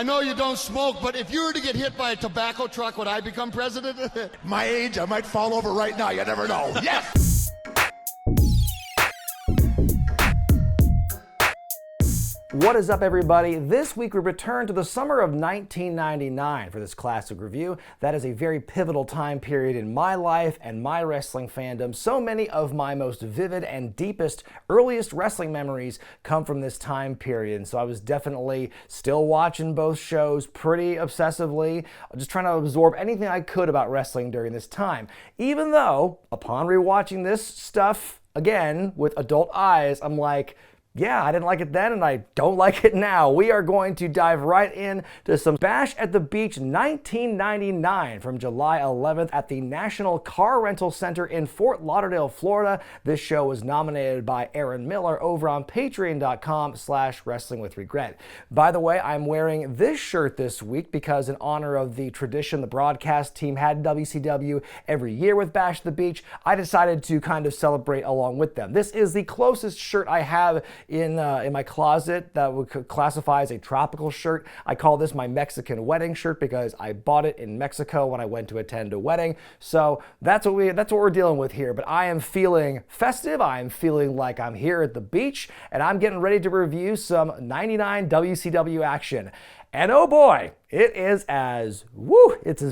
I know you don't smoke, but if you were to get hit by a tobacco truck, would I become president? My age, I might fall over right now. You never know. Yes! What is up, everybody? This week we return to the summer of 1999 for this classic review. That is a very pivotal time period in my life and my wrestling fandom. So many of my most vivid and deepest, earliest wrestling memories come from this time period. And so I was definitely still watching both shows pretty obsessively, just trying to absorb anything I could about wrestling during this time. Even though, upon rewatching this stuff again with adult eyes, I'm like, yeah, I didn't like it then and I don't like it now. We are going to dive right in to some Bash at the Beach 1999 from July 11th at the National Car Rental Center in Fort Lauderdale, Florida. This show was nominated by Aaron Miller over on patreon.com/wrestlingwithwregret. By the way, I'm wearing this shirt this week because in honor of the tradition the broadcast team had in WCW every year with Bash at the Beach, I decided to kind of celebrate along with them. This is the closest shirt I have in my closet that would classify as a tropical shirt. I call this my Mexican wedding shirt because I bought it in Mexico when I went to attend a wedding. So that's what we're dealing with here. But I am feeling festive. I am feeling like I'm here at the beach, and I'm getting ready to review some 99 WCW action. And oh boy, it's as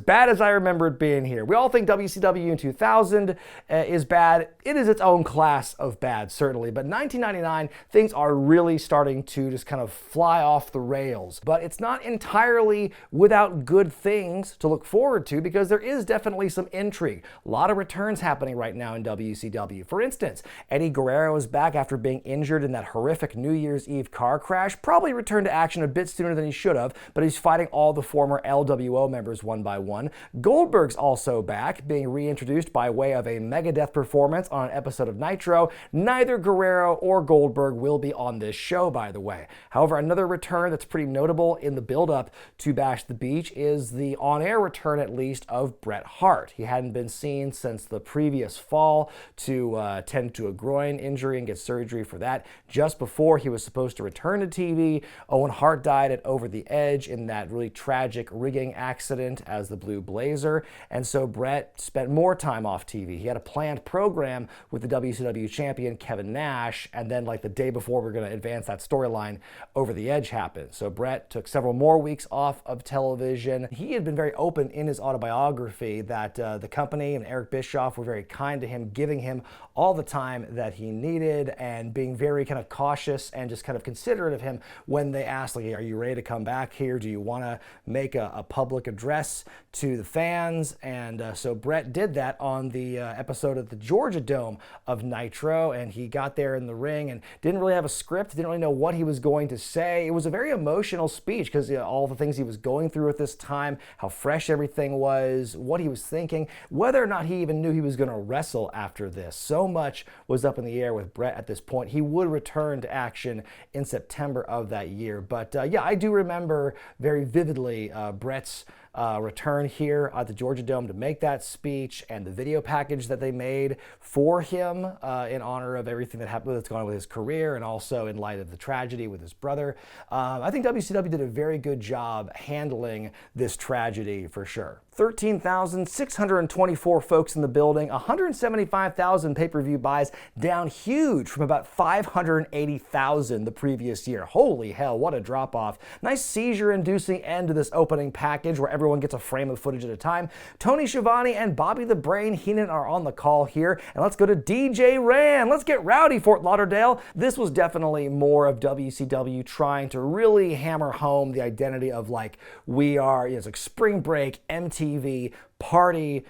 bad as I remember it being here. We all think WCW in 2000 is bad. It is its own class of bad, certainly. But 1999, things are really starting to just kind of fly off the rails. But it's not entirely without good things to look forward to because there is definitely some intrigue. A lot of returns happening right now in WCW. For instance, Eddie Guerrero is back after being injured in that horrific New Year's Eve car crash. Probably returned to action a bit sooner than he should have, but he's fighting all the former LWO members one by one. Goldberg's also back, being reintroduced by way of a Megadeth performance on an episode of Nitro. Neither Guerrero or Goldberg will be on this show, by the way. However, another return that's pretty notable in the build-up to Bash the Beach is the on-air return, at least, of Bret Hart. He hadn't been seen since the previous fall to tend to a groin injury and get surgery for that. Just before he was supposed to return to TV, Owen Hart died at Over the Edge in that really tragic rigging accident as the Blue Blazer, and so Bret spent more time off TV. He had a planned program with the WCW champion Kevin Nash, and then like the day before we're going to advance that storyline, Over the Edge happened. So Bret took several more weeks off of television. He had been very open in his autobiography that the company and Eric Bischoff were very kind to him, giving him all the time that he needed and being very kind of cautious and just kind of considerate of him when they asked, like, are you ready to come back here? Do you want to make a public address to the fans? And so Bret did that on the episode of the Georgia Dome of Nitro, and he got there in the ring and didn't really have a script, didn't really know what he was going to say. It was a very emotional speech because all the things he was going through at this time, how fresh everything was, what he was thinking, whether or not he even knew he was going to wrestle after this. So much was up in the air with Bret at this point. He would return to action in September of that year. But yeah, I do remember very vividly Bret's return here at the Georgia Dome to make that speech and the video package that they made for him in honor of everything that happened that's gone on with his career and also in light of the tragedy with his brother. I think WCW did a very good job handling this tragedy for sure. 13,624 folks in the building, 175,000 pay-per-view buys, down huge from about 580,000 the previous year. Holy hell, what a drop-off. Nice seizure-inducing end to this opening package where everyone gets a frame of footage at a time. Tony Schiavone and Bobby the Brain Heenan are on the call here, and let's go to DJ Ran. Let's get rowdy, Fort Lauderdale. This was definitely more of WCW trying to really hammer home the identity of like, we are, it's like spring break, MTV, party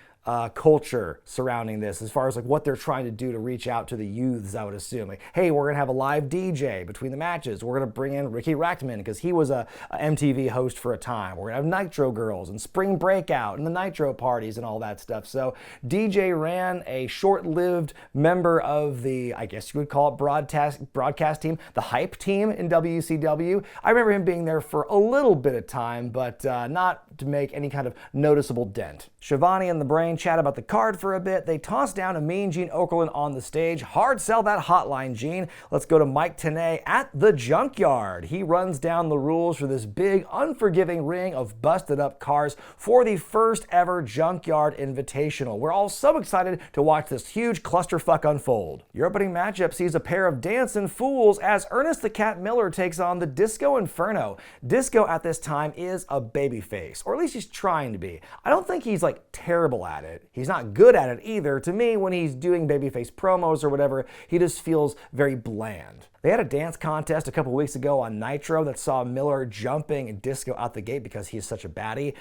culture surrounding this, as far as like what they're trying to do to reach out to the youths, I would assume. Like, hey, we're gonna have a live DJ between the matches. We're gonna bring in Ricky Rackman because he was a MTV host for a time. We're gonna have Nitro Girls and Spring Breakout and the Nitro parties and all that stuff. So DJ Ran, a short-lived member of the, I guess you would call it broadcast team, the hype team in WCW. I remember him being there for a little bit of time, but not to make any kind of noticeable dent. Schiavone and the Brain chat about the card for a bit. They toss down a Mean Gene Okerlund on the stage. Hard sell that hotline, Gene. Let's go to Mike Tenay at the Junkyard. He runs down the rules for this big, unforgiving ring of busted up cars for the first ever Junkyard Invitational. We're all so excited to watch this huge clusterfuck unfold. Your opening matchup sees a pair of dancing fools as Ernest the Cat Miller takes on the Disco Inferno. Disco at this time is a babyface, or at least he's trying to be. I don't think he's like terrible at it. He's not good at it either. To me, when he's doing babyface promos or whatever, he just feels very bland. They had a dance contest a couple weeks ago on Nitro that saw Miller jumping Disco out the gate because he's such a baddie.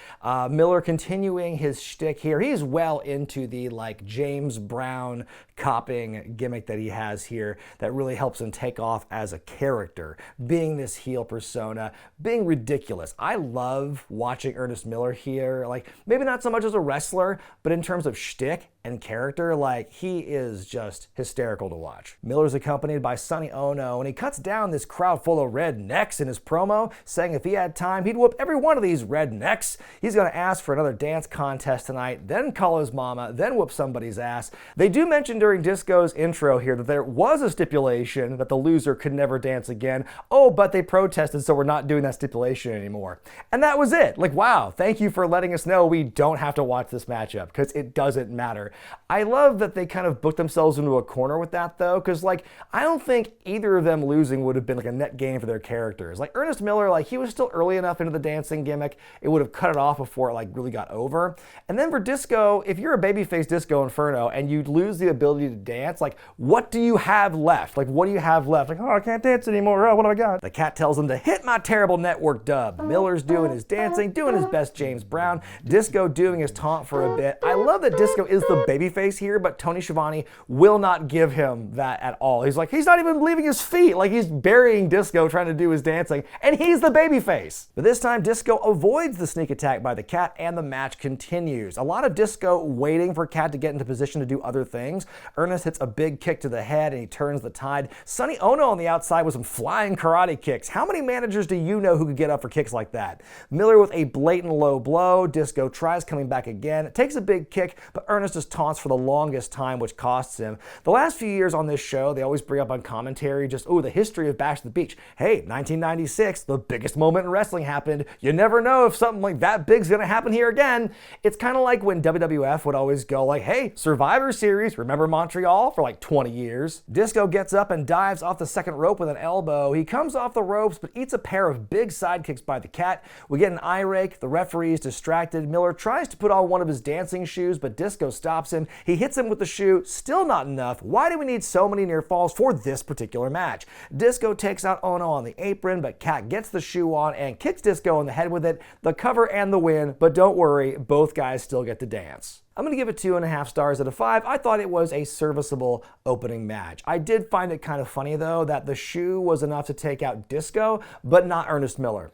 Miller continuing his shtick here. He's well into the like James Brown copping gimmick that he has here that really helps him take off as a character, being this heel persona, being ridiculous. I love watching Ernest Miller here, like maybe not so much as a wrestler, but in terms of shtick and character, like he is just hysterical to watch. Miller's accompanied by Sonny Ono, and he cuts down this crowd full of rednecks in his promo, saying if he had time, he'd whoop every one of these rednecks. He's gonna ask for another dance contest tonight, then call his mama, then whoop somebody's ass. They do mention during Disco's intro here that there was a stipulation that the loser could never dance again. Oh, but they protested, so we're not doing that stipulation anymore. And that was it. Like, wow, thank you for letting us know we don't have to watch this matchup, because it doesn't matter. I love that they kind of booked themselves into a corner with that though, because like, I don't think either of them losing would have been like a net gain for their characters. Like Ernest Miller, like he was still early enough into the dancing gimmick, it would have cut it off before it like really got over. And then for Disco, if you're a babyface Disco Inferno and you lose the ability to dance, like what do you have left? Like what do you have left? Like, oh, I can't dance anymore, oh, what do I got? The cat tells him to hit my terrible network dub. Miller's doing his dancing, doing his best James Brown, Disco doing his taunt for a bit. I love that Disco is the babyface here, but Tony Schiavone will not give him that at all. He's like, he's not even leaving his feet. Like he's burying Disco trying to do his dancing, and he's the babyface. But this time Disco avoids the sneak attack by the cat, and the match continues. A lot of Disco waiting for Cat to get into position to do other things. Ernest hits a big kick to the head, and he turns the tide. Sonny Ono on the outside with some flying karate kicks. How many managers do you know who could get up for kicks like that? Miller with a blatant low blow. Disco tries coming back again. Takes a big kick, but Ernest just taunts for the longest time, which costs him. The last few years on this show, they always bring up on commentary just, oh, the history of Bash at the Beach. Hey, 1996, the biggest moment in wrestling happened. You never know if something like that big's gonna happen here again. It's kind of like when WWF would always go like, hey, Survivor Series, remember Montreal for like 20 years? Disco gets up and dives off the second rope with an elbow. He comes off the ropes, but eats a pair of big side kicks by the cat. We get an eye rake. The referee is distracted. Miller tries to put on one of his dancing shoes, but Disco stops him. He hits him with the shoe. Still not enough. Why do we need so many near falls for this particular match? Disco takes out Ono on the apron, but Cat gets the shoe on and kicks Disco in the head with it. The cover and the win, but don't worry, both guys still get to dance. I'm going to give it 2.5 stars out of 5. I thought it was a serviceable opening match. I did find it kind of funny, though, that the shoe was enough to take out Disco, but not Ernest Miller.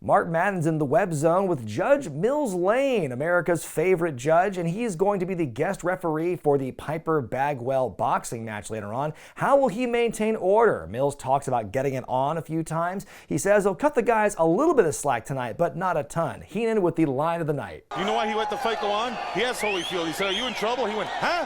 Mark Madden's in the web zone with Judge Mills Lane, America's favorite judge, and he's going to be the guest referee for the Piper Bagwell boxing match later on. How will he maintain order? Mills talks about getting it on a few times. He says he'll cut the guys a little bit of slack tonight, but not a ton. Heenan with the line of the night. You know why he let the fight go on? He has Holyfield. He said, are you in trouble? He went, huh?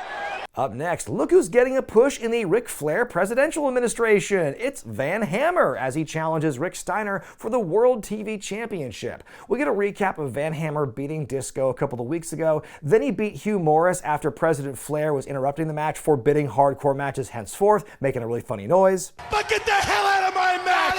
Up next, look who's getting a push in the Ric Flair presidential administration. It's Van Hammer as he challenges Rick Steiner for the World TV Championship. We get a recap of Van Hammer beating Disco a couple of weeks ago. Then he beat Hugh Morris after President Flair was interrupting the match, forbidding hardcore matches henceforth, making a really funny noise. But get the hell out of my match!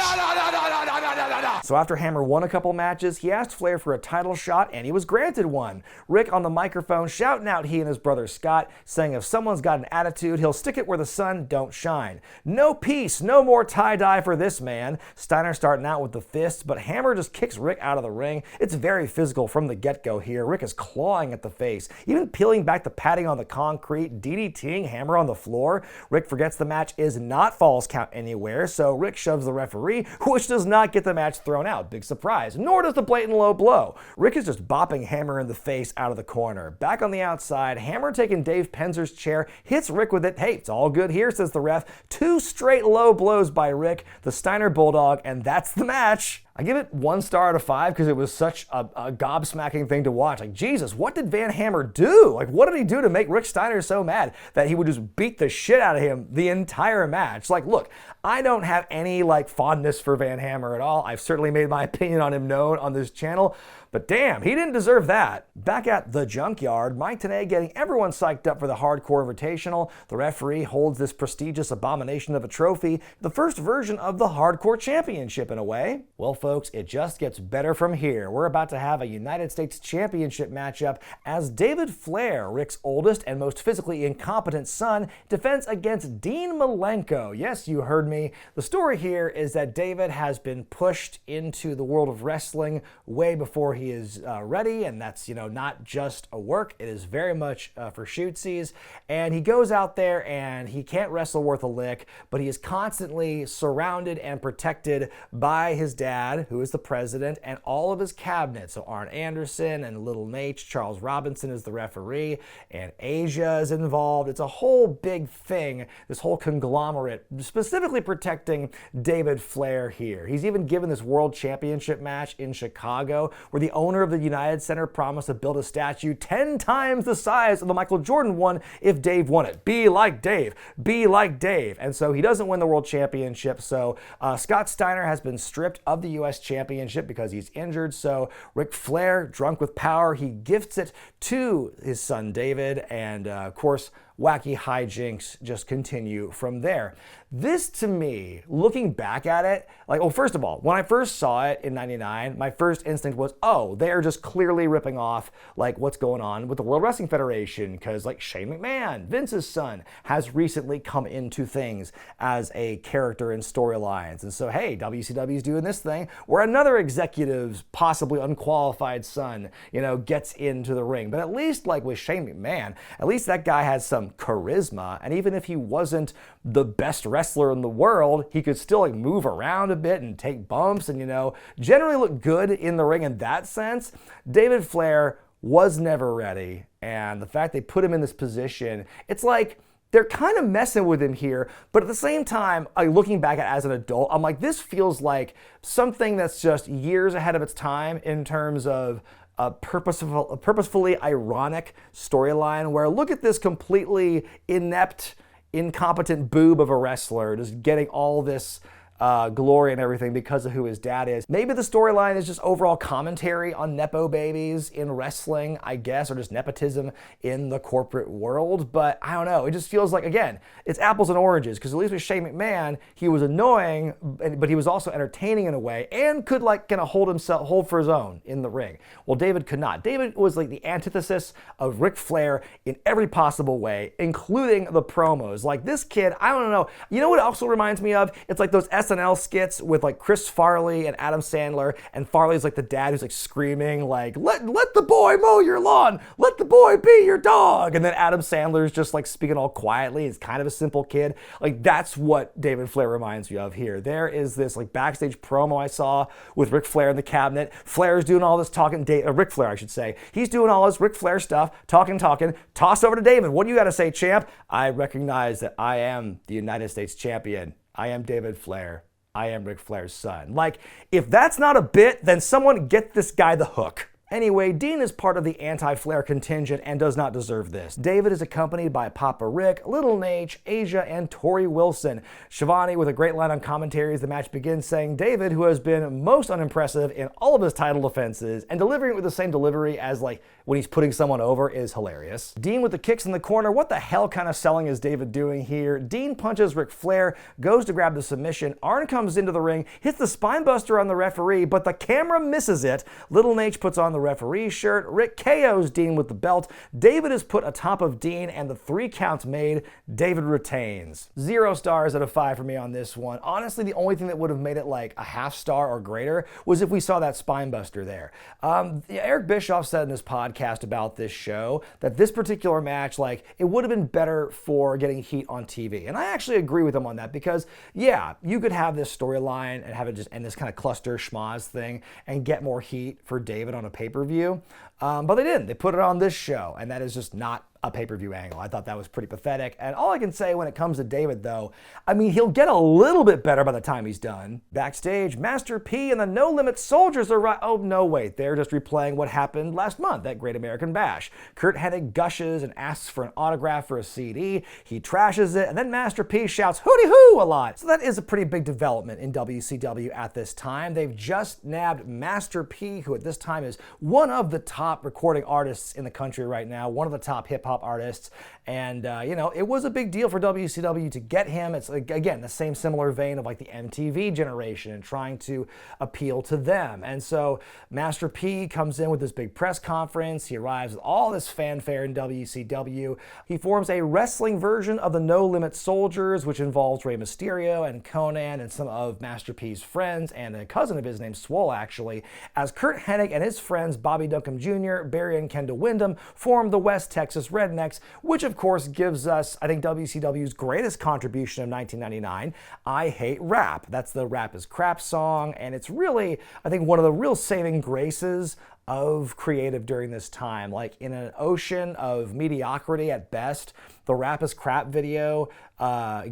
So after Hammer won a couple matches, he asked Flair for a title shot, and he was granted one. Rick on the microphone shouting out he and his brother Scott, saying if someone's got an attitude, he'll stick it where the sun don't shine. No peace, no more tie-dye for this man. Steiner starting out with the fists, but Hammer just kicks Rick out of the ring. It's very physical from the get-go here. Rick is clawing at the face, even peeling back the padding on the concrete, DDTing Hammer on the floor. Rick forgets the match is not falls count anywhere, so Rick shoves the referee, which does not get the match thrown out. Big surprise. Nor does the blatant low blow. Rick is just bopping Hammer in the face out of the corner. Back on the outside, Hammer taking Dave Penzer's chair, hits Rick with it. Hey, it's all good here, says the ref. 2 straight low blows by Rick, the Steiner Bulldog, and that's the match. I give it 1 star out of 5 because it was such a gobsmacking thing to watch. Like, Jesus, what did Van Hammer do? Like, what did he do to make Rick Steiner so mad that he would just beat the shit out of him the entire match? Like, look, I don't have any like fondness for Van Hammer at all. I've certainly made my opinion on him known on this channel, but damn, he didn't deserve that. Back at the Junkyard, Mike Tenay getting everyone psyched up for the Hardcore Invitational. The referee holds this prestigious abomination of a trophy, the first version of the Hardcore Championship in a way. Well, folks, it just gets better from here. We're about to have a United States Championship matchup as David Flair, Rick's oldest and most physically incompetent son, defends against Dean Malenko. Yes, you heard me. The story here is that David has been pushed into the world of wrestling way before he is ready, and that's, not just a work. It is very much for shootsies, and he goes out there and he can't wrestle worth a lick, but he is constantly surrounded and protected by his dad, who is the president, and all of his cabinet. So Arn Anderson and Little Nate, Charles Robinson is the referee, and Asia is involved. It's a whole big thing, this whole conglomerate, specifically protecting David Flair here. He's even given this World Championship match in Chicago, where the owner of the United Center promised to build a statue 10 times the size of the Michael Jordan one if Dave won it. Be like Dave. Be like Dave. And so he doesn't win the World Championship. So Scott Steiner has been stripped of the U.S. Championship because he's injured. So Ric Flair, drunk with power, he gifts it to his son David. And of course, wacky hijinks just continue from there. This, to me, looking back at it, first of all, when I first saw it in '99, my first instinct was, oh, they're just clearly ripping off what's going on with the World Wrestling Federation, because Shane McMahon, Vince's son, has recently come into things as a character in storylines. And so, hey, WCW's doing this thing where another executive's possibly unqualified son, gets into the ring. But at least with Shane McMahon, at least that guy has some charisma, and even if he wasn't the best wrestler in the world, he could still move around a bit and take bumps and generally look good in the ring in that sense. David Flair was never ready, and the fact they put him in this position, it's like they're kind of messing with him here, but at the same time, looking back at it as an adult, I'm like, this feels like something that's just years ahead of its time in terms of a purposefully ironic storyline where look at this completely inept, incompetent boob of a wrestler just getting all this glory and everything because of who his dad is. Maybe the storyline is just overall commentary on Nepo babies in wrestling, I guess, or just nepotism in the corporate world, but I don't know. It just feels like, again, it's apples and oranges, because at least with Shane McMahon, he was annoying, but he was also entertaining in a way and could hold for his own in the ring. Well, David could not. David was the antithesis of Ric Flair in every possible way, including the promos. This kid, I don't know. You know what it also reminds me of? It's those SNL skits with Chris Farley and Adam Sandler, and Farley's the dad who's screaming let the boy mow your lawn, let the boy be your dog, and then Adam Sandler's just speaking all quietly. He's kind of a simple kid. That's what David Flair reminds me of here. There is this backstage promo I saw with Ric Flair in the cabinet. Flair's doing all this talking, Ric Flair I should say. He's doing all this Ric Flair stuff, talking, toss over to David. What do you got to say, champ? I recognize that I am the United States champion. I am David Flair. I am Ric Flair's son. If that's not a bit, then someone get this guy the hook. Anyway, Dean is part of the anti-Flair contingent and does not deserve this. David is accompanied by Papa Rick, Little Nate, Asia, and Tori Wilson. Shivani with a great line on commentary as the match begins, saying David, who has been most unimpressive in all of his title defenses and delivering it with the same delivery as when he's putting someone over, is hilarious. Dean with the kicks in the corner. What the hell kind of selling is David doing here? Dean punches Ric Flair, goes to grab the submission. Arn comes into the ring, hits the spine buster on the referee, but the camera misses it. Little Nate puts on the referee's shirt. Rick KOs Dean with the belt. David is put atop of Dean, and the 3 counts made. David retains. 0 stars out of 5 for me on this one. Honestly, the only thing that would have made it a half star or greater was if we saw that spine buster there. Eric Bischoff said in his podcast about this show that this particular match, it would have been better for getting heat on TV. And I actually agree with him on that because, yeah, you could have this storyline and have it just end this kind of cluster schmoz thing and get more heat for David on a pay-per-view. But they didn't. They put it on this show, and that is just not a pay-per-view angle. I thought that was pretty pathetic. And all I can say when it comes to David, though, I mean, he'll get a little bit better by the time he's done. Backstage, Master P and the No Limit Soldiers are oh, no, wait, they're just replaying what happened last month at Great American Bash. Curt Hennig gushes and asks for an autograph for a CD. He trashes it, and then Master P shouts hooty hoo a lot. So that is a pretty big development in WCW at this time. They've just nabbed Master P, who at this time is one of the top recording artists in the country right now, one of the top hip-hop artists, and you know, it was a big deal for WCW to get him. It's again the same similar vein of like the MTV generation and trying to appeal to them. And so Master P comes in with this big press conference. He arrives with all this fanfare in WCW. He forms a wrestling version of the No Limit Soldiers, which involves Rey Mysterio and Conan and some of Master P's friends and a cousin of his named Swole, actually, as Curt Hennig and his friends Bobby Duncombe Jr., Barry and Kendall Windham form the West Texas Rednecks, which of course gives us, I think, WCW's greatest contribution of 1999, I Hate Rap. That's the Rap is Crap song, and it's really, I think, one of the real saving graces of creative during this time. Like, in an ocean of mediocrity at best, the Rap is Crap video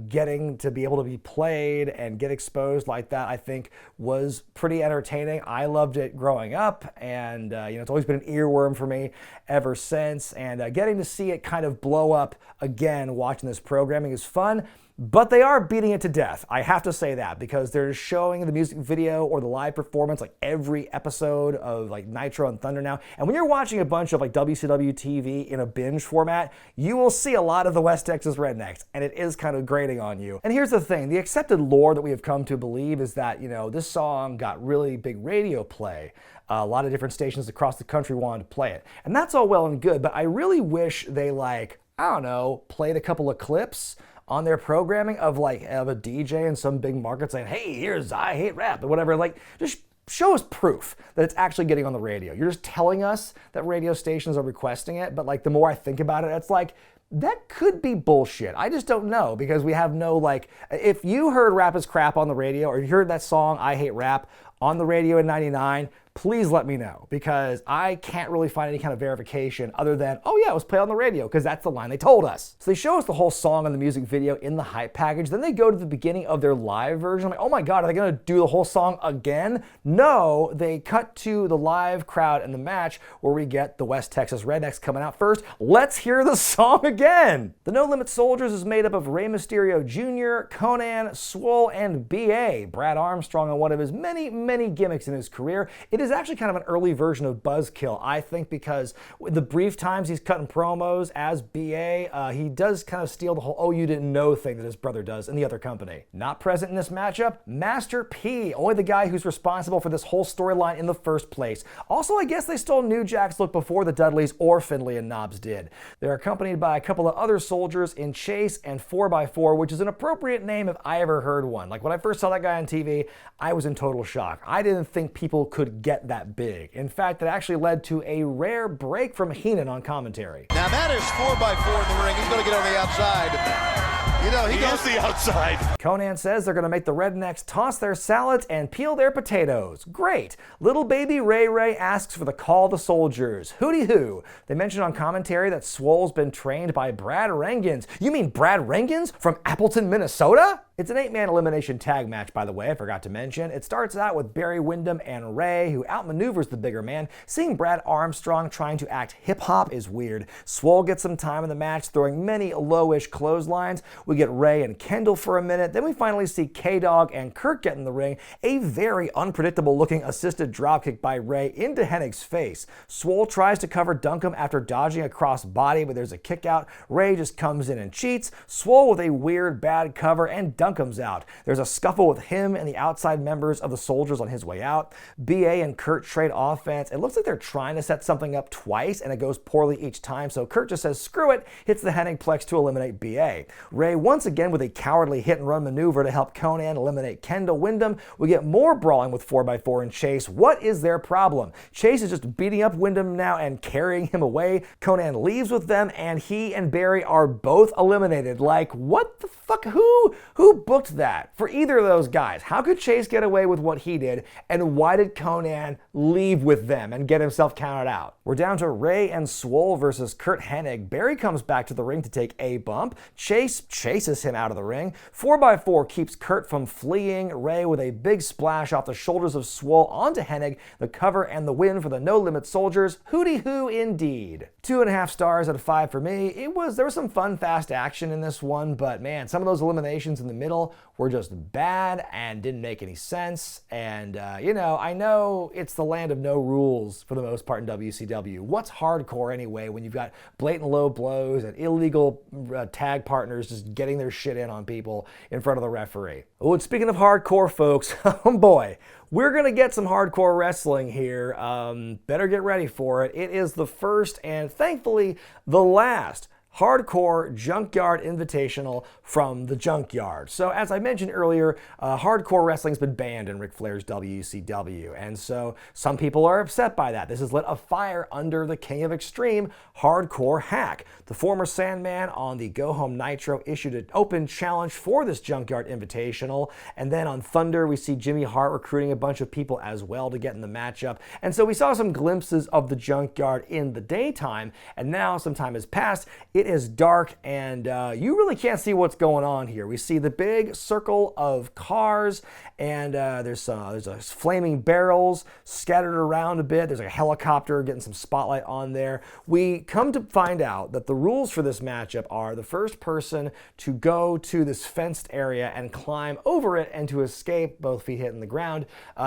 getting to be able to be played and get exposed like that, I think, was pretty entertaining. I loved it growing up, and you know, it's always been an earworm for me ever since, and getting to see it kind of blow up again watching this programming is fun. But they are beating it to death. I have to say that, because they're showing the music video or the live performance like every episode of like Nitro and Thunder now. And when you're watching a bunch of like WCW TV in a binge format, you will see a lot of the West Texas Rednecks, and it is kind of grating on you. And here's the thing, the accepted lore that we have come to believe is that, you know, this song got really big radio play. A lot of different stations across the country wanted to play it. And that's all well and good, but I really wish they, like, I don't know, played a couple of clips on their programming of like of a DJ in some big market saying, hey, here's I Hate Rap or whatever. Like, just show us proof that it's actually getting on the radio. You're just telling us that radio stations are requesting it, but like the more I think about it, it's like, that could be bullshit. I just don't know, because we have no, like, if you heard Rap is Crap on the radio, or you heard that song I Hate Rap on the radio in 99, please let me know, because I can't really find any kind of verification other than, oh yeah, it was played on the radio, because that's the line they told us. So they show us the whole song and the music video in the hype package, then they go to the beginning of their live version. I'm like, oh my God, are they gonna do the whole song again? No, they cut to the live crowd in the match where we get the West Texas Rednecks coming out first. Let's hear the song again. The No Limit Soldiers is made up of Rey Mysterio Jr., Conan, Swole, and B.A. Brad Armstrong on one of his many gimmicks in his career. It is actually kind of an early version of Buzzkill, I think, because the brief times he's cutting promos as B.A., he does kind of steal the whole oh you didn't know thing that his brother does in the other company. Not present in this matchup, Master P, only the guy who's responsible for this whole storyline in the first place. Also, I guess they stole New Jack's look before the Dudleys or Finlay and Knobbs did. They're accompanied by a couple of other soldiers in Chase and 4x4, which is an appropriate name if I ever heard one. Like, when I first saw that guy on TV, I was in total shock. I didn't think people could get that big. In fact, it actually led to a rare break from Heenan on commentary. Now that is 4x4 in the ring. He's going to get on the outside. You know, he goes the outside. Conan says they're going to make the Rednecks toss their salads and peel their potatoes. Great. Little baby Ray asks for the call the soldiers. Hooty hoo. They mention on commentary that Swole's been trained by Brad Rengans. You mean Brad Rengans from Appleton, Minnesota? It's an 8-man elimination tag match, by the way, I forgot to mention. It starts out with Barry Windham and Ray, who outmaneuvers the bigger man. Seeing Brad Armstrong trying to act hip-hop is weird. Swole gets some time in the match, throwing many lowish clotheslines. We get Ray and Kendall for a minute. Then we finally see K-Dog and Kurt get in the ring. A very unpredictable-looking assisted dropkick by Ray into Hennig's face. Swole tries to cover Duncombe after dodging a cross-body, but there's a kick-out. Ray just comes in and cheats. Swole with a weird bad cover, and comes out. There's a scuffle with him and the outside members of the soldiers on his way out. B.A. and Kurt trade offense. It looks like they're trying to set something up twice, and it goes poorly each time, so Kurt just says screw it, hits the Hennig Plex to eliminate B.A. Ray Ray once again with a cowardly hit-and-run maneuver to help Konnan eliminate Kendall Windham. We get more brawling with 4x4 and Chase. What is their problem? Chase is just beating up Windham now and carrying him away. Konnan leaves with them, and he and Barry are both eliminated. Like, what the fuck? Who booked that for either of those guys? How could Chase get away with what he did, and why did Konnan leave with them and get himself counted out? We're down to Ray and Swole versus Curt Hennig. Barry comes back to the ring to take a bump. Chase chases him out of the ring. 4x4 keeps Curt from fleeing. Ray with a big splash off the shoulders of Swole onto Hennig. The cover and the win for the No Limit Soldiers. Hooty-hoo indeed. 2.5 stars out of 5 for me. There was some fun, fast action in this one, but man, some of those eliminations in the middle were just bad and didn't make any sense. And, I know it's the land of no rules for the most part in WCW. What's hardcore anyway when you've got blatant low blows and illegal tag partners just getting their shit in on people in front of the referee? Oh, and speaking of hardcore, folks, oh boy, we're going to get some hardcore wrestling here. Better get ready for it. It is the first and thankfully the last hardcore Junkyard Invitational from the Junkyard. So as I mentioned earlier, hardcore wrestling's been banned in Ric Flair's WCW, and so some people are upset by that. This has lit a fire under the King of Extreme, Hardcore Hack. The former Sandman on the Go Home Nitro issued an open challenge for this Junkyard Invitational, and then on Thunder we see Jimmy Hart recruiting a bunch of people as well to get in the matchup. And so we saw some glimpses of the Junkyard in the daytime, and now some time has passed. It is dark, and you really can't see what's going on here. We see the big circle of cars, and there's flaming barrels scattered around a bit. There's a helicopter getting some spotlight on there. We come to find out that the rules for this matchup are the first person to go to this fenced area and climb over it and to escape, both feet hitting the ground,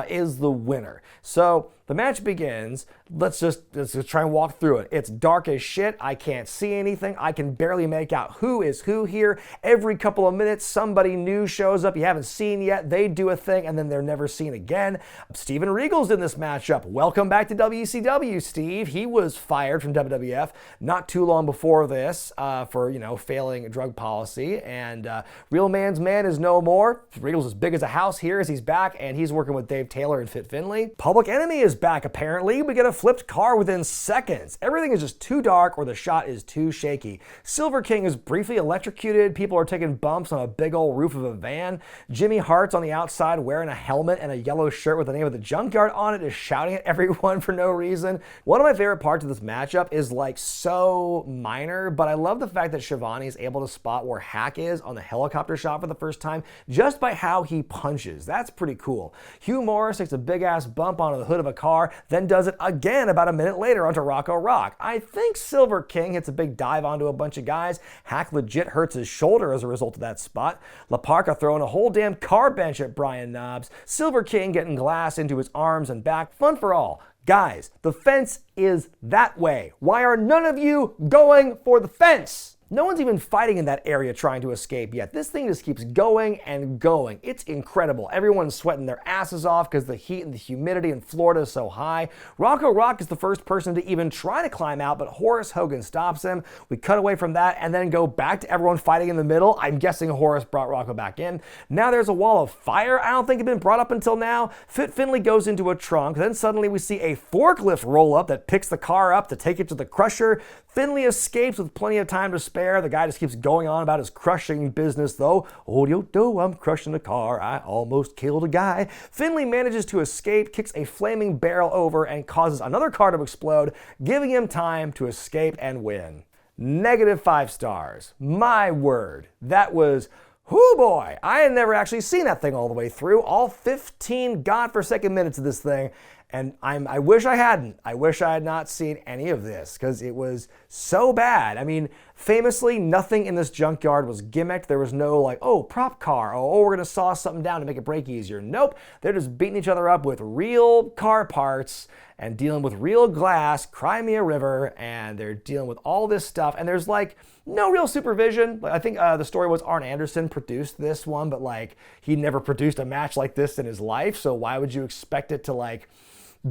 is the winner. So the match begins. Let's just try and walk through it. It's dark as shit. I can't see anything. I can barely make out who is who here. Every couple of minutes, somebody new shows up you haven't seen yet. They do a thing, and then they're never seen again. Steven Regal's in this matchup. Welcome back to WCW, Steve. He was fired from WWF not too long before this for, failing drug policy. And Real Man's Man is no more. Regal's as big as a house here as he's back, and he's working with Dave Taylor and Fit Finlay. Public Enemy is back, apparently. We get a flipped car within seconds. Everything is just too dark or the shot is too shaky. Silver King is briefly electrocuted. People are taking bumps on a big old roof of a van. Jimmy Hart's on the outside wearing a helmet and a yellow shirt with the name of the Junkyard on it, is shouting at everyone for no reason. One of my favorite parts of this matchup is so minor, but I love the fact that Shivani is able to spot where Hack is on the helicopter shot for the first time just by how he punches. That's pretty cool. Hugh Morris takes a big ass bump onto the hood of a car, then does it again about a minute later onto Rocco Rock. I think Silver King hits a big dive onto a bunch of guys. Hack legit hurts his shoulder as a result of that spot. La Parka throwing a whole damn car bench at Brian Knobbs. Silver King getting glass into his arms and back. Fun for all. Guys, the fence is that way. Why are none of you going for the fence? No one's even fighting in that area trying to escape yet. This thing just keeps going and going. It's incredible. Everyone's sweating their asses off because the heat and the humidity in Florida is so high. Rocco Rock is the first person to even try to climb out, but Horace Hogan stops him. We cut away from that and then go back to everyone fighting in the middle. I'm guessing Horace brought Rocco back in. Now there's a wall of fire I don't think had been brought up until now. Fit Finlay goes into a trunk. Then suddenly we see a forklift roll up that picks the car up to take it to the crusher. Finlay escapes with plenty of time to spare. The guy just keeps going on about his crushing business though. Oh, yo, I'm crushing the car. I almost killed a guy. Finlay manages to escape, kicks a flaming barrel over, and causes another car to explode, giving him time to escape and win. -5 stars. My word. That was... Whoo boy, I had never actually seen that thing all the way through, all 15 godforsaken minutes of this thing, and I wish I hadn't. I wish I had not seen any of this, because it was so bad. I mean, famously, nothing in this Junkyard was gimmicked. There was no prop car, we're gonna saw something down to make it break easier. Nope, they're just beating each other up with real car parts and dealing with real glass, Cry Me a River, and they're dealing with all this stuff, and there's no real supervision. I think the story was Arn Anderson produced this one, but he never produced a match like this in his life, so why would you expect it to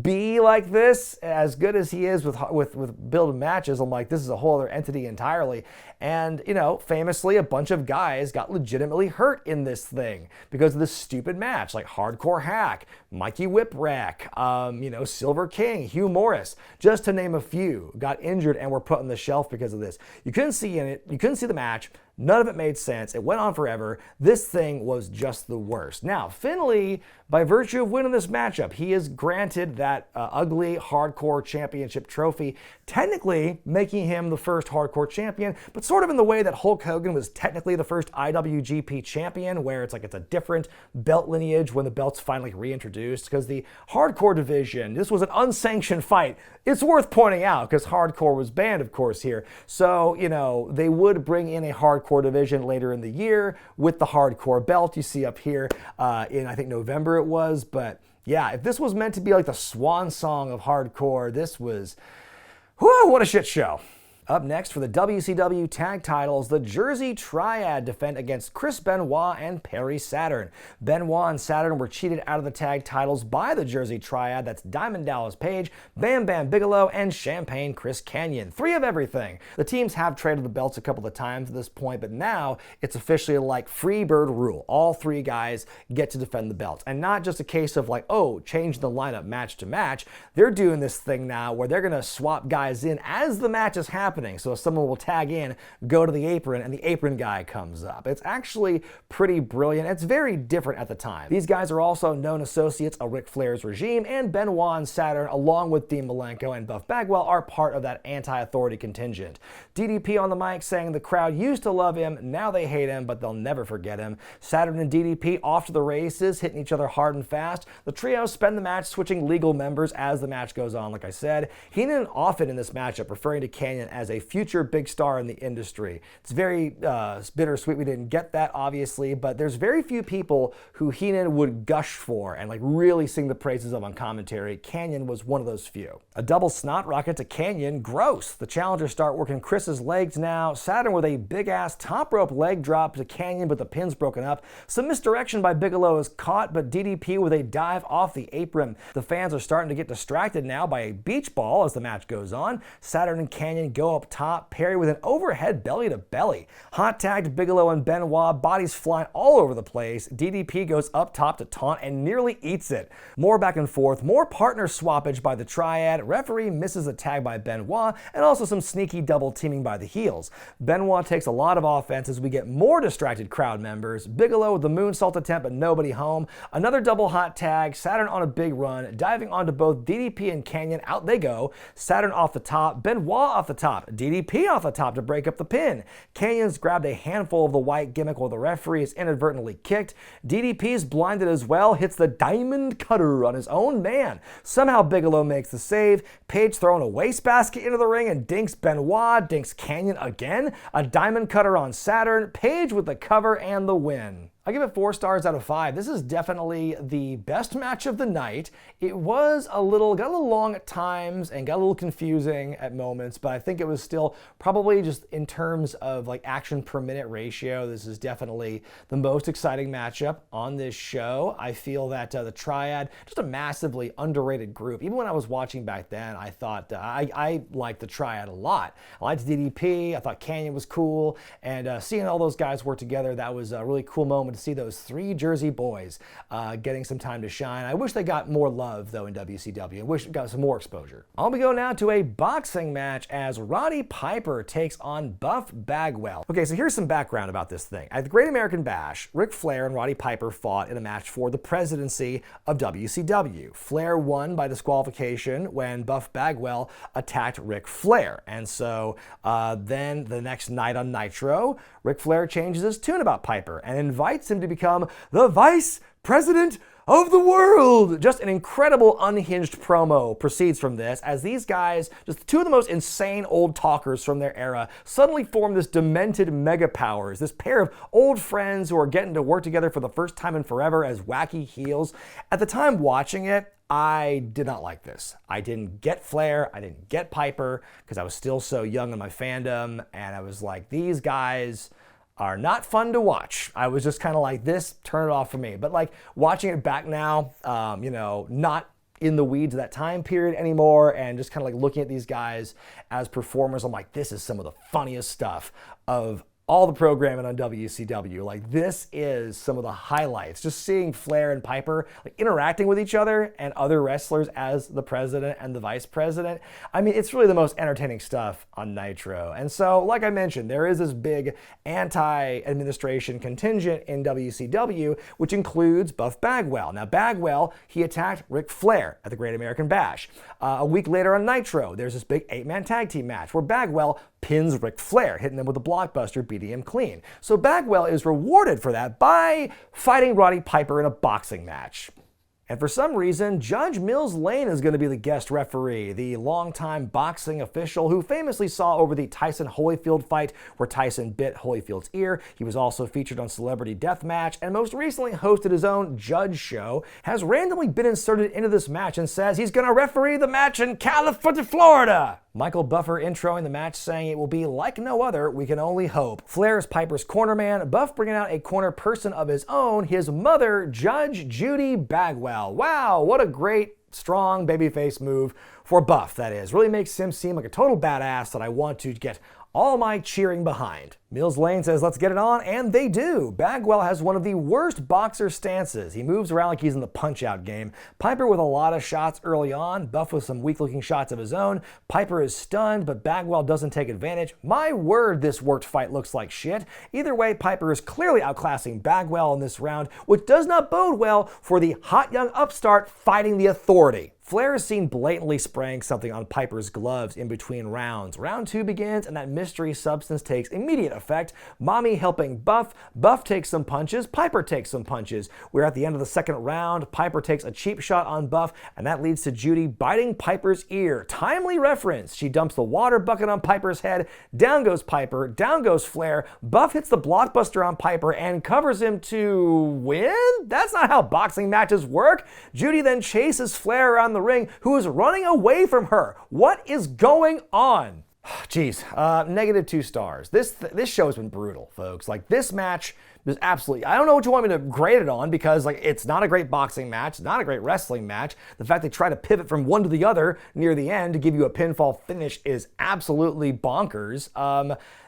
be like this. As good as he is with building matches, I'm like, this is a whole other entity entirely. And, you know, famously, a bunch of guys got legitimately hurt in this thing because of this stupid match, like Hardcore Hack, Mikey Whipwreck, you know, Silver King, Hugh Morris, just to name a few, got injured and were put on the shelf because of this. You couldn't see the match. None of it made sense. It went on forever. This thing was just the worst. Now, Finlay, by virtue of winning this matchup, he is granted that ugly hardcore championship trophy, technically making him the first hardcore champion, but sort of in the way that Hulk Hogan was technically the first IWGP champion, where it's like it's a different belt lineage when the belt's finally reintroduced, because the hardcore division, this was an unsanctioned fight. It's worth pointing out, because hardcore was banned, of course, here. So, you know, they would bring in a hardcore division later in the year with the hardcore belt you see up here in, I think, November it was. But yeah, if this was meant to be like the swan song of hardcore, this was, whew, what a shit show. Up next for the WCW tag titles, the Jersey Triad defend against Chris Benoit and Perry Saturn. Benoit and Saturn were cheated out of the tag titles by the Jersey Triad. That's Diamond Dallas Page, Bam Bam Bigelow, and Champagne Chris Kanyon. Three of everything. The teams have traded the belts a couple of times at this point, but now it's officially like free bird rule. All three guys get to defend the belts. And not just a case of like, oh, change the lineup match to match. They're doing this thing now where they're going to swap guys in as the match is happening. So if someone will tag in, go to the apron, and the apron guy comes up. It's actually pretty brilliant. It's very different at the time. These guys are also known associates of Ric Flair's regime, and Benoit and Saturn, along with Dean Malenko and Buff Bagwell, are part of that anti-authority contingent. DDP on the mic saying the crowd used to love him, now they hate him, but they'll never forget him. Saturn and DDP off to the races, hitting each other hard and fast. The trio spend the match switching legal members as the match goes on, like I said. Heenan often in this matchup referring to Kanyon as a future big star in the industry. It's very bittersweet we didn't get that, obviously, but there's very few people who Heenan would gush for and like really sing the praises of on commentary. Kanyon was one of those few. A double snot rocket to Kanyon, gross. The challengers start working Chris's legs now. Saturn with a big-ass top rope leg drop to Kanyon, but the pin's broken up. Some misdirection by Bigelow is caught, but DDP with a dive off the apron. The fans are starting to get distracted now by a beach ball as the match goes on. Saturn and Kanyon go up top, Perry with an overhead belly to belly. Hot tag to Bigelow and Benoit, bodies flying all over the place. DDP goes up top to taunt and nearly eats it. More back and forth, more partner swappage by the Triad. Referee misses a tag by Benoit, and also some sneaky double teaming by the heels. Benoit takes a lot of offense as we get more distracted crowd members. Bigelow with the moonsault attempt, but nobody home. Another double hot tag, Saturn on a big run, diving onto both DDP and Kanyon. Out they go. Saturn off the top, Benoit off the top, DDP off the top to break up the pin. Kanyon's grabbed a handful of the white gimmick while the referee is inadvertently kicked. DDP's blinded as well, hits the diamond cutter on his own man. Somehow Bigelow makes the save. Page throwing a wastebasket into the ring and dinks Benoit, dinks Kanyon again. A diamond cutter on Saturn. Page with the cover and the win. I give it 4 stars out of 5. This is definitely the best match of the night. It was got a little long at times and got a little confusing at moments, but I think it was still probably just in terms of like action per minute ratio, this is definitely the most exciting matchup on this show. I feel that the Triad, just a massively underrated group. Even when I was watching back then, I thought I liked the Triad a lot. I liked DDP, I thought Kanyon was cool, and seeing all those guys work together, that was a really cool moment to see those 3 Jersey boys getting some time to shine. I wish they got more love, though, in WCW. I wish they got some more exposure. On we go now to a boxing match as Roddy Piper takes on Buff Bagwell. Okay, so here's some background about this thing. At the Great American Bash, Ric Flair and Roddy Piper fought in a match for the presidency of WCW. Flair won by disqualification when Buff Bagwell attacked Ric Flair. And so then the next night on Nitro, Ric Flair changes his tune about Piper and invites him to become the Vice President of the world. Just an incredible unhinged promo proceeds from this as these guys, just 2 of the most insane old talkers from their era, suddenly form this demented mega powers, this pair of old friends who are getting to work together for the first time in forever as wacky heels. At the time watching it, I did not like this. I didn't get Flair, I didn't get Piper, because I was still so young in my fandom, and I was like, these guys are not fun to watch. I was just kind of like, this, turn it off for me. But like watching it back now, you know, not in the weeds of that time period anymore, and just kind of like looking at these guys as performers, I'm like, this is some of the funniest stuff of all the programming on WCW. Like, this is some of the highlights. Just seeing Flair and Piper like interacting with each other and other wrestlers as the president and the vice president. I mean, it's really the most entertaining stuff on Nitro. And so, like I mentioned, there is this big anti-administration contingent in WCW, which includes Buff Bagwell. Now, Bagwell, he attacked Ric Flair at the Great American Bash. A week later on Nitro, there's this big 8-man tag team match where Bagwell pins Ric Flair, hitting him with a blockbuster, beating him clean. So Bagwell is rewarded for that by fighting Roddy Piper in a boxing match. And for some reason, Judge Mills Lane is going to be the guest referee, the longtime boxing official who famously saw over the Tyson Holyfield fight where Tyson bit Holyfield's ear. He was also featured on Celebrity Deathmatch and most recently hosted his own Judge show, has randomly been inserted into this match and says he's going to referee the match in California, Florida. Michael Buffer introing the match saying it will be like no other, we can only hope. Flair is Piper's cornerman, Buff bringing out a corner person of his own, his mother, Judge Judy Bagwell. Wow, what a great, strong babyface move for Buff, that is. Really makes him seem like a total badass that I want to get all my cheering behind. Mills Lane says, let's get it on, and they do. Bagwell has one of the worst boxer stances. He moves around like he's in the punch-out game. Piper with a lot of shots early on, Buff with some weak-looking shots of his own. Piper is stunned, but Bagwell doesn't take advantage. My word, this worked fight looks like shit. Either way, Piper is clearly outclassing Bagwell in this round, which does not bode well for the hot young upstart fighting the authority. Flair is seen blatantly spraying something on Piper's gloves in between rounds. Round 2 begins, and that mystery substance takes immediate effect. Mommy helping Buff. Buff takes some punches. Piper takes some punches. We're at the end of the second round. Piper takes a cheap shot on Buff, and that leads to Judy biting Piper's ear. Timely reference. She dumps the water bucket on Piper's head. Down goes Piper. Down goes Flair. Buff hits the blockbuster on Piper and covers him to win? That's not how boxing matches work. Judy then chases Flair around the ring, who is running away from her. What is going on? Jeez, -2 stars. This show has been brutal, folks. Like, this match was absolutely, I don't know what you want me to grade it on, because like, it's not a great boxing match, not a great wrestling match. The fact they try to pivot from one to the other near the end to give you a pinfall finish is absolutely bonkers.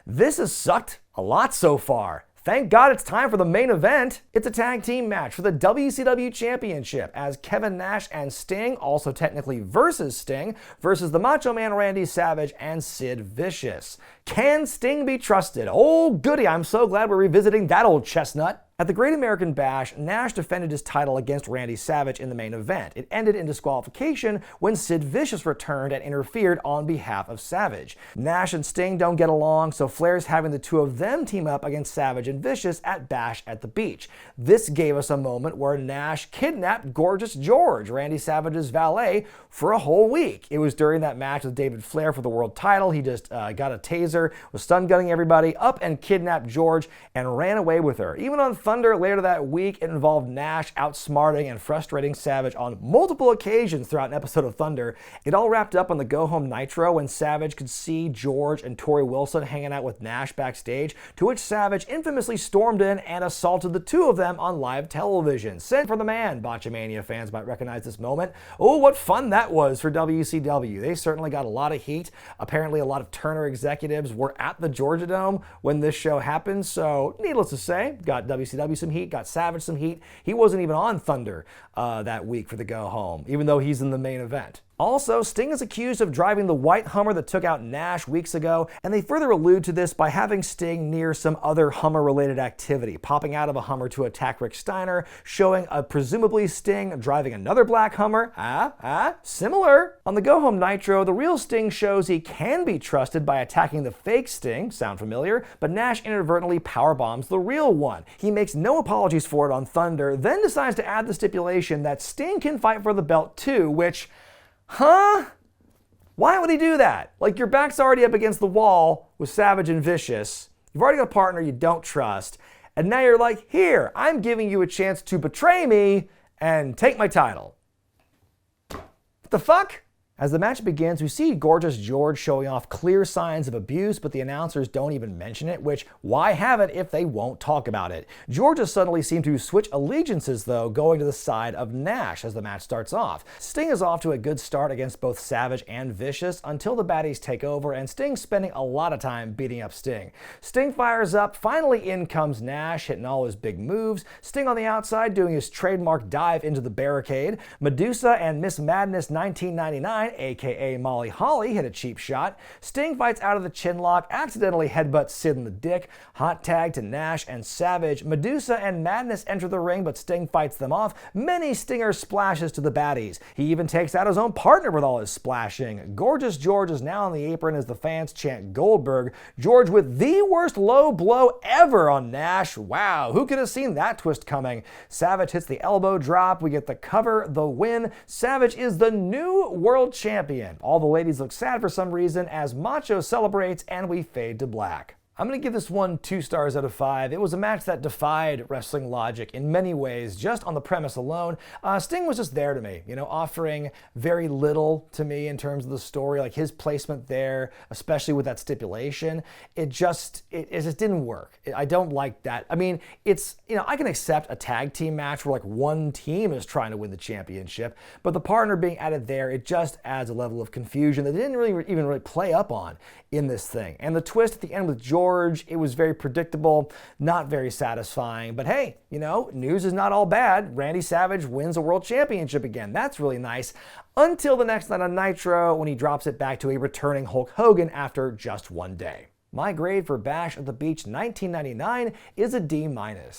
This has sucked a lot so far. Thank God it's time for the main event. It's a tag team match for the WCW Championship as Kevin Nash and Sting, also technically versus Sting, versus the Macho Man Randy Savage and Sid Vicious. Can Sting be trusted? Oh goody, I'm so glad we're revisiting that old chestnut. At the Great American Bash, Nash defended his title against Randy Savage in the main event. It ended in disqualification when Sid Vicious returned and interfered on behalf of Savage. Nash and Sting don't get along, so Flair's having the two of them team up against Savage and Vicious at Bash at the Beach. This gave us a moment where Nash kidnapped Gorgeous George, Randy Savage's valet, for a whole week. It was during that match with David Flair for the world title. He just got a taser, was stun gunning everybody, up and kidnapped George and ran away with her. Even on Thunder later that week, it involved Nash outsmarting and frustrating Savage on multiple occasions throughout an episode of Thunder. It all wrapped up on the Go Home Nitro when Savage could see George and Tori Wilson hanging out with Nash backstage, to which Savage infamously stormed in and assaulted the two of them on live television. Send for the man. Botchamania fans might recognize this moment. Oh, what fun that was for WCW. They certainly got a lot of heat. Apparently a lot of Turner executives were at the Georgia Dome when this show happened, so needless to say, got WCW some heat, got Savage some heat. He wasn't even on Thunder that week for the Go Home, even though he's in the main event. Also, Sting is accused of driving the white Hummer that took out Nash weeks ago, and they further allude to this by having Sting near some other Hummer-related activity, popping out of a Hummer to attack Rick Steiner, showing a presumably Sting driving another black Hummer. Similar. On the Go Home Nitro, the real Sting shows he can be trusted by attacking the fake Sting, sound familiar, but Nash inadvertently powerbombs the real one. He makes no apologies for it on Thunder, then decides to add the stipulation that Sting can fight for the belt too, which... Huh? Why would he do that? Like, your back's already up against the wall with Savage and Vicious. You've already got a partner you don't trust. And now you're like, here, I'm giving you a chance to betray me and take my title. What the fuck? As the match begins, we see Gorgeous George showing off clear signs of abuse, but the announcers don't even mention it, which, why have it if they won't talk about it? George has suddenly seemed to switch allegiances, though, going to the side of Nash as the match starts off. Sting is off to a good start against both Savage and Vicious until the baddies take over, and Sting's spending a lot of time beating up Sting. Sting fires up, finally in comes Nash, hitting all his big moves. Sting on the outside doing his trademark dive into the barricade. Medusa and Miss Madness 1999, aka Molly Holly, hit a cheap shot. Sting fights out of the chinlock, accidentally headbutts Sid in the dick. Hot tag to Nash and Savage. Medusa and Madness enter the ring, but Sting fights them off. Many Stinger splashes to the baddies. He even takes out his own partner with all his splashing. Gorgeous George is now on the apron as the fans chant Goldberg. George with the worst low blow ever on Nash. Wow, who could have seen that twist coming? Savage hits the elbow drop. We get the cover, the win. Savage is the new world champion. All the ladies look sad for some reason as Macho celebrates and we fade to black. I'm going to give this one 2 stars out of 5. It was a match that defied wrestling logic in many ways, just on the premise alone. Sting was just there to me, offering very little to me in terms of the story, like his placement there, especially with that stipulation. It just didn't work. I don't like that. I mean, I can accept a tag team match where like one team is trying to win the championship, but the partner being added there, it just adds a level of confusion that they didn't really play up on in this thing. And the twist at the end with George, it was very predictable, not very satisfying. But hey, news is not all bad. Randy Savage wins a world championship again. That's really nice. Until the next night on Nitro, when he drops it back to a returning Hulk Hogan after just one day. My grade for Bash at the Beach 1999 is a D-.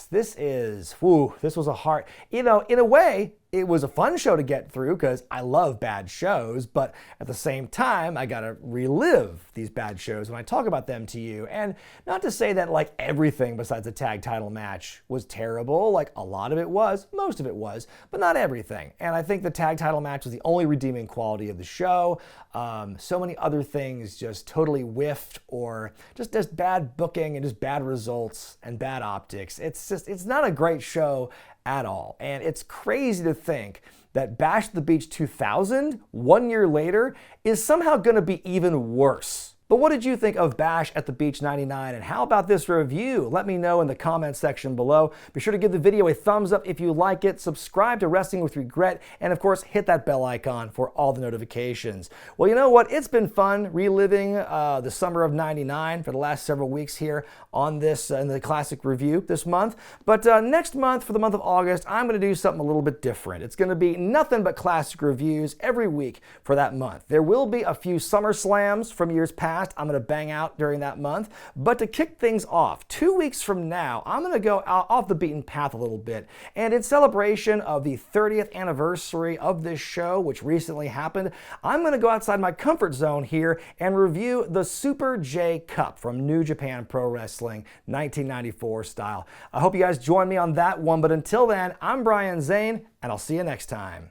This was a hard, in a way, it was a fun show to get through because I love bad shows, but at the same time, I gotta relive these bad shows when I talk about them to you. And not to say that like everything besides a tag title match was terrible, like a lot of it was, most of it was, but not everything. And I think the tag title match was the only redeeming quality of the show. So many other things just totally whiffed or just bad booking and just bad results and bad optics. It's not a great show at all. And it's crazy to think that Bash at the Beach 2000, 1 year later, is somehow going to be even worse. But what did you think of Bash at the Beach 99, and how about this review? Let me know in the comments section below. Be sure to give the video a thumbs up if you like it, subscribe to Wrestling with Regret, and of course hit that bell icon for all the notifications. Well, you know what? It's been fun reliving the summer of '99 for the last several weeks here on this in the classic review this month. But next month, for the month of August, I'm going to do something a little bit different. It's going to be nothing but classic reviews every week for that month. There will be a few Summer Slams from years past I'm going to bang out during that month. But to kick things off, 2 weeks from now, I'm going to go off the beaten path a little bit. And in celebration of the 30th anniversary of this show, which recently happened, I'm going to go outside my comfort zone here and review the Super J Cup from New Japan Pro Wrestling 1994 style. I hope you guys join me on that one. But until then, I'm Brian Zane, and I'll see you next time.